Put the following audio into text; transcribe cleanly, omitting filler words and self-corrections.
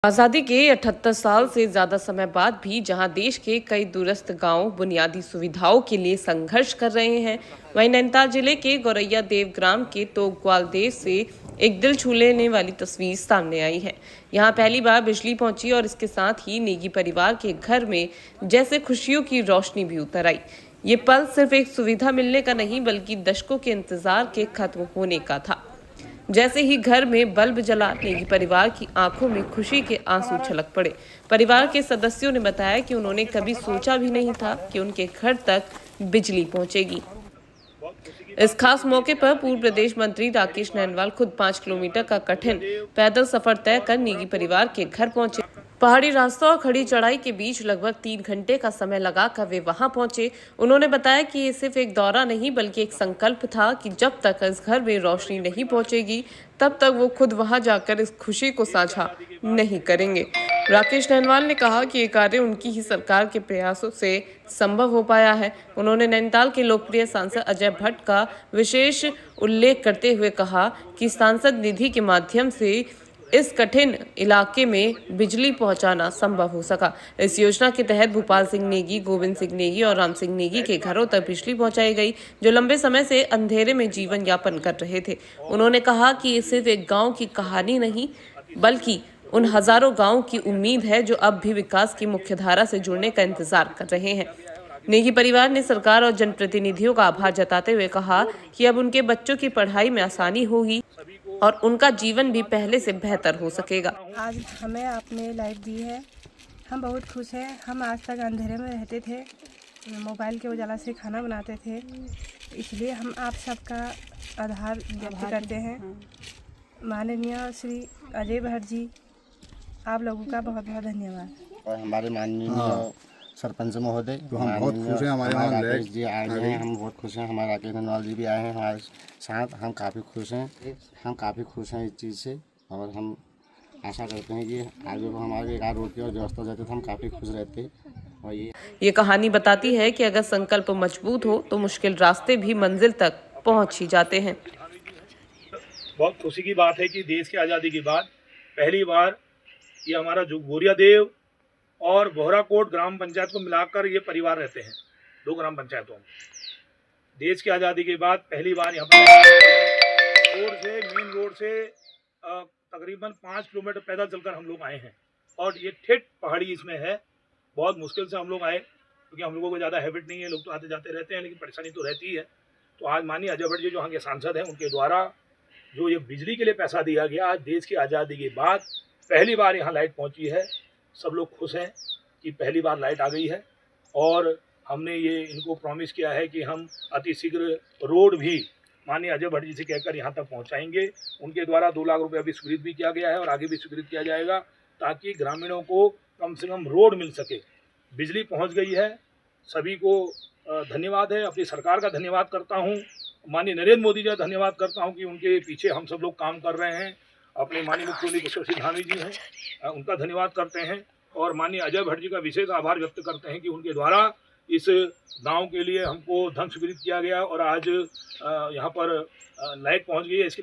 आज़ादी के 78 साल से ज़्यादा समय बाद भी जहां देश के कई दूरस्थ गांव बुनियादी सुविधाओं के लिए संघर्ष कर रहे हैं, वहीं नैनीताल जिले के गौरैया देव ग्राम के तोकग्वाल देव से एक दिल छू लेने वाली तस्वीर सामने आई है। यहां पहली बार बिजली पहुंची और इसके साथ ही नेगी परिवार के घर में जैसे खुशियों की रोशनी भी उतर आई। ये पल सिर्फ एक सुविधा मिलने का नहीं बल्कि दशकों के इंतजार के खत्म होने का था। जैसे ही घर में बल्ब जला, नेगी परिवार की आंखों में खुशी के आंसू छलक पड़े। परिवार के सदस्यों ने बताया कि उन्होंने कभी सोचा भी नहीं था कि उनके घर तक बिजली पहुंचेगी। इस खास मौके पर पूर्व प्रदेश मंत्री राकेश नैनवाल खुद 5 किलोमीटर का कठिन पैदल सफर तय कर नेगी परिवार के घर पहुंचे। पहाड़ी रास्ता और खड़ी चढ़ाई के बीच लगभग 3 घंटे का समय लगाकर वे वहां पहुंचे। उन्होंने बताया कि ये सिर्फ एक दौरा नहीं बल्कि एक संकल्प था कि जब तक इस घर में रोशनी नहीं पहुंचेगी तब तक वो खुद वहां जाकर इस खुशी को साझा नहीं करेंगे। राकेश नैनवाल ने कहा कि ये कार्य उनकी ही सरकार के प्रयासों से संभव हो पाया है। उन्होंने नैनीताल के लोकप्रिय सांसद अजय भट्ट का विशेष उल्लेख करते हुए कहा कि सांसद निधि के माध्यम से इस कठिन इलाके में बिजली पहुंचाना संभव हो सका। इस योजना के तहत भूपाल सिंह नेगी, गोविंद सिंह नेगी और राम सिंह नेगी के घरों तक बिजली पहुंचाई गई, जो लंबे समय से अंधेरे में जीवन यापन कर रहे थे। उन्होंने कहा कि ये सिर्फ एक गांव की कहानी नहीं बल्कि उन हजारों गांवों की उम्मीद है जो अब भी विकास की मुख्यधारा से जुड़ने का इंतजार कर रहे हैं। नेगी परिवार ने सरकार और जनप्रतिनिधियों का आभार जताते हुए कहा कि अब उनके बच्चों की पढ़ाई में आसानी होगी और उनका जीवन भी पहले से बेहतर हो सकेगा। आज हमें आपने लाइट दी है, हम बहुत खुश हैं। हम आज तक अंधेरे में रहते थे, मोबाइल के उजाला से खाना बनाते थे, इसलिए हम आप सबका आभार व्यक्त करते हैं। माननीय श्री अजय भट्ट जी, आप लोगों का बहुत बहुत धन्यवाद। और हमारे माननीय सरपंच महोदय, तो हम बहुत खुश हैं। हमारे यहाँ राकेश जी आए हैं, हम बहुत खुश हैं। हमारे राकेश नैनवाल जी भी आए हैं हमारे साथ, हम काफ़ी खुश हैं। हम काफ़ी खुश हैं इस चीज़ से और हम आशा करते हैं कि आगे को हमारे एक रोड की और व्यवस्था हो जाती तो हम काफ़ी खुश रहते। और ये कहानी बताती है कि अगर संकल्प मजबूत हो तो मुश्किल रास्ते भी मंजिल तक पहुँच ही जाते हैं। बहुत खुशी की बात है कि देश की आज़ादी के बाद पहली बार ये हमारा जो गौरैया देव और बोहराकोट ग्राम पंचायत को मिलाकर ये परिवार रहते हैं, 2 ग्राम पंचायतों में। देश की आज़ादी के बाद पहली बार यहाँ पर मेन रोड से तकरीबन 5 किलोमीटर पैदल चलकर हम लोग आए हैं और ये ठेठ पहाड़ी इसमें है। बहुत मुश्किल से हम लोग आए क्योंकि हम लोगों को ज़्यादा हैबिट नहीं है, लोग तो आते जाते रहते हैं लेकिन परेशानी तो रहती है। तो आज माननीय अजय भट्ट जी जो यहाँ के सांसद हैं, उनके द्वारा जो ये बिजली के लिए पैसा दिया गया, आज देश की आज़ादी के बाद पहली बार यहाँ लाइट पहुँची है। सब लोग खुश हैं कि पहली बार लाइट आ गई है और हमने ये इनको प्रॉमिस किया है कि हम अति शीघ्र रोड भी माननीय अजय भट्ट जी से कहकर यहाँ तक पहुँचाएंगे। उनके द्वारा 2 लाख रुपये अभी स्वीकृत भी किया गया है और आगे भी स्वीकृत किया जाएगा ताकि ग्रामीणों को कम से कम रोड मिल सके। बिजली पहुँच गई है, सभी को धन्यवाद है। अपनी सरकार का धन्यवाद करता हूँ, माननीय नरेंद्र मोदी जी का धन्यवाद करता हूँ कि उनके पीछे हम सब लोग काम कर रहे हैं। अपने माननीय मुख्यमंत्री पुष्कर धामी जी हैं, उनका धन्यवाद करते हैं और माननीय अजय भट्ट जी का विशेष आभार व्यक्त करते हैं कि उनके द्वारा इस गांव के लिए हमको धन स्वीकृत किया गया और आज यहाँ पर लाइट पहुँच गई है। इसके लिए